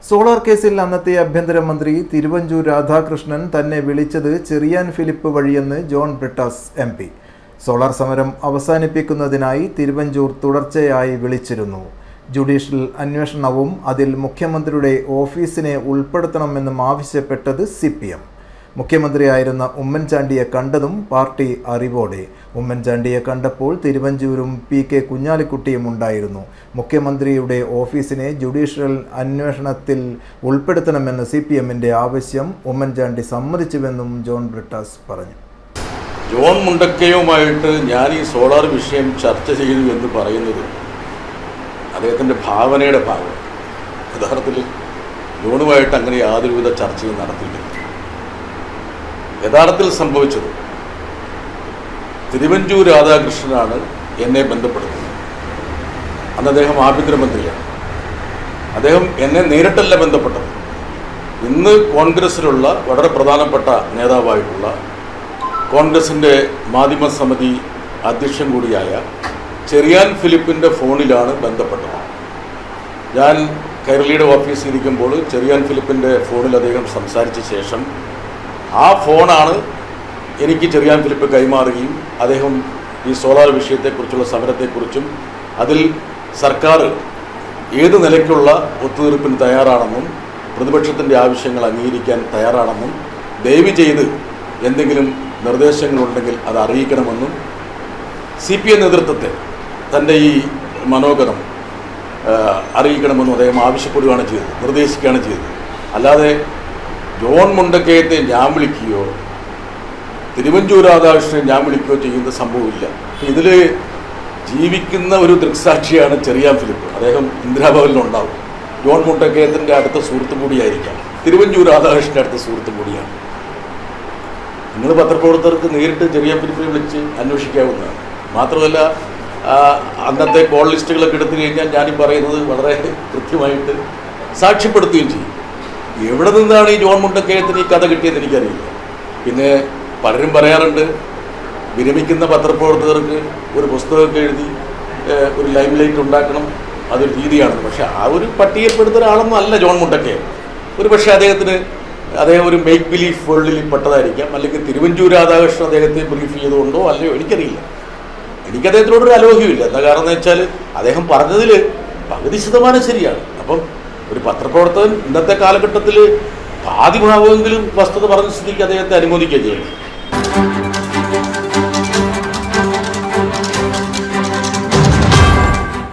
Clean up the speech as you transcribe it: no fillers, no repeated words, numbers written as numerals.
Solar കേസിൽ അന്നത്തെ ആഭ്യന്തരമന്ത്രി തിരുവഞ്ചൂർ രാധാകൃഷ്ണൻ തന്നെ വിളിച്ചത് ചെറിയാൻ ഫിലിപ്പ് വഴിയെന്ന് ജോൺ ബ്രിട്ടാസ് MP. സോളാർ സമരം അവസാനിപ്പിക്കുന്നതിനായി തിരുവഞ്ചൂർ തുടർച്ചയായി വിളിച്ചിരുന്നു. ജുഡീഷ്യൽ അന്വേഷണവും അതിൽ മുഖ്യമന്ത്രിയുടെ ഓഫീസിനെ ഉൾപ്പെടുത്തണമെന്നും ആവശ്യപ്പെട്ടത് CPM. മുഖ്യമന്ത്രിയായിരുന്ന ഉമ്മൻചാണ്ടിയെ കണ്ടതും പാർട്ടി അറിവോടെ. ഉമ്മൻചാണ്ടിയെ കണ്ടപ്പോൾ തിരുവഞ്ചൂരും PK കുഞ്ഞാലിക്കുട്ടിയും ഉണ്ടായിരുന്നു. മുഖ്യമന്ത്രിയുടെ ഓഫീസിനെ ജുഡീഷ്യൽ അന്വേഷണത്തിൽ ഉൾപ്പെടുത്തണമെന്ന് CPMന്റെ ആവശ്യം ഉമ്മൻചാണ്ടി സമ്മതിച്ചുവെന്നും ജോൺ ബ്രിട്ടാസ് പറഞ്ഞു. ജോൺ മുണ്ടക്കയുമായിട്ട് ഞാൻ ഈ സോളാർ വിഷയം ചർച്ച ചെയ്തു എന്ന് പറയുന്നത് അദ്ദേഹത്തിൻ്റെ ഭാവനയുടെ ഭാഗം. യഥാർത്ഥത്തിൽ ജോണുമായിട്ട് അങ്ങനെ യാതൊരുവിധ ചർച്ചയും നടത്തിയില്ല. യഥാർത്ഥത്തിൽ സംഭവിച്ചത് തിരുവഞ്ചൂർ രാധാകൃഷ്ണനാണ് എന്നെ ബന്ധപ്പെടുന്നത്. അന്ന് അദ്ദേഹം ആഭ്യന്തരമന്ത്രിയാണ്. അദ്ദേഹം എന്നെ നേരിട്ടല്ല ബന്ധപ്പെട്ടത്. ഇന്ന് കോൺഗ്രസ്സിലുള്ള വളരെ പ്രധാനപ്പെട്ട നേതാവായിട്ടുള്ള കോൺഗ്രസിൻ്റെ മാധ്യമസമിതി അധ്യക്ഷൻ കൂടിയായ ചെറിയാൻ ഫിലിപ്പിൻ്റെ ഫോണിലാണ് ബന്ധപ്പെട്ടത്. ഞാൻ കൈരളിയുടെ ഓഫീസിൽ ഇരിക്കുമ്പോൾ ചെറിയാൻ ഫിലിപ്പിൻ്റെ ഫോണിൽ അദ്ദേഹം സംസാരിച്ച ശേഷം ആ ഫോണാണ് എനിക്ക് ചെറിയാൻ ഫിലിപ്പ് കൈമാറുകയും അദ്ദേഹം ഈ സോളാർ വിഷയത്തെക്കുറിച്ചുള്ള സമരത്തെക്കുറിച്ചും അതിൽ സർക്കാർ ഏത് നിലയ്ക്കുള്ള ഒത്തുതീർപ്പിന് തയ്യാറാണെന്നും പ്രതിപക്ഷത്തിൻ്റെ ആവശ്യങ്ങൾ അംഗീകരിക്കാൻ തയ്യാറാണെന്നും ദയവ് ചെയ്ത് എന്തെങ്കിലും നിർദ്ദേശങ്ങളുണ്ടെങ്കിൽ അത് അറിയിക്കണമെന്നും CPM നേതൃത്വത്തെ തൻ്റെ ഈ മനോഗതം അറിയിക്കണമെന്നും അദ്ദേഹം ആവശ്യപ്പെടുകയാണ് ചെയ്തത്, നിർദ്ദേശിക്കുകയാണ് ചെയ്തത്. അല്ലാതെ ജോൺ മുണ്ടക്കയത്തെ ഞാൻ വിളിക്കുകയോ തിരുവഞ്ചൂർ രാധാകൃഷ്ണനെ ഞാൻ വിളിക്കുകയോ ചെയ്യുന്ന സംഭവമില്ല. ഇതിൽ ജീവിക്കുന്ന ഒരു ദൃക്സാക്ഷിയാണ് ചെറിയാൻ ഫിലിപ്പ്. അദ്ദേഹം ഇന്ദിരാഭവനിലുണ്ടാവും. ജോൺ മുണ്ടക്കയത്തിൻ്റെ അടുത്ത സുഹൃത്തു കൂടിയായിരിക്കാം. തിരുവഞ്ചൂർ രാധാകൃഷ്ണൻ്റെ അടുത്ത സുഹൃത്തു കൂടിയാണ്. നിങ്ങൾ പത്രപ്രവർത്തകർക്ക് നേരിട്ട് ചെറിയാൻ ഫിലിപ്പിനെ വിളിച്ച് അന്വേഷിക്കാവുന്നതാണ്. മാത്രമല്ല അന്നത്തെ കോൾ ലിസ്റ്റുകളൊക്കെ എടുത്തു കഴിഞ്ഞാൽ ഞാനീ പറയുന്നത് വളരെ കൃത്യമായിട്ട് സാക്ഷ്യപ്പെടുത്തുകയും ചെയ്യും. എവിടെ നിന്നാണ് ഈ ജോൺ മുണ്ടക്കയത്തിന് ഈ കഥ കിട്ടിയെന്ന് എനിക്കറിയില്ല. പിന്നെ പലരും പറയാറുണ്ട് വിരമിക്കുന്ന പത്രപ്രവർത്തകർക്ക് ഒരു പുസ്തകമൊക്കെ എഴുതി ഒരു ലൈം ലൈറ്റ് ഉണ്ടാക്കണം, അതൊരു രീതിയാണെന്ന്. പക്ഷേ ആ ഒരു പട്ടികപ്പെടുത്തുന്ന ഒരാളൊന്നും അല്ല ജോൺ മുണ്ടക്കയൻ. ഒരു പക്ഷേ അദ്ദേഹം ഒരു മേക്ക് ബിലീഫ് വേൾഡിൽ പെട്ടതായിരിക്കാം. അല്ലെങ്കിൽ തിരുവഞ്ചൂർ രാധാകൃഷ്ണൻ അദ്ദേഹത്തെ ബ്രീഫ് ചെയ്തുകൊണ്ടോ അല്ലയോ എനിക്കറിയില്ല. എനിക്ക് അദ്ദേഹത്തിനോടൊരു അലോഹ്യമില്ല. എന്താ കാരണം എന്ന് വെച്ചാൽ അദ്ദേഹം പറഞ്ഞതിൽ പകുതി ശതമാനം ശരിയാണ്. അപ്പം ഒരു പത്രപ്രവർത്തകൻ ഇന്നത്തെ കാലഘട്ടത്തിൽ പാതി ഭാവമെങ്കിലും വസ്തുത പറഞ്ഞ സ്ഥിതിക്ക് അദ്ദേഹത്തെ അനുമോദിക്കുകയും ചെയ്യണം.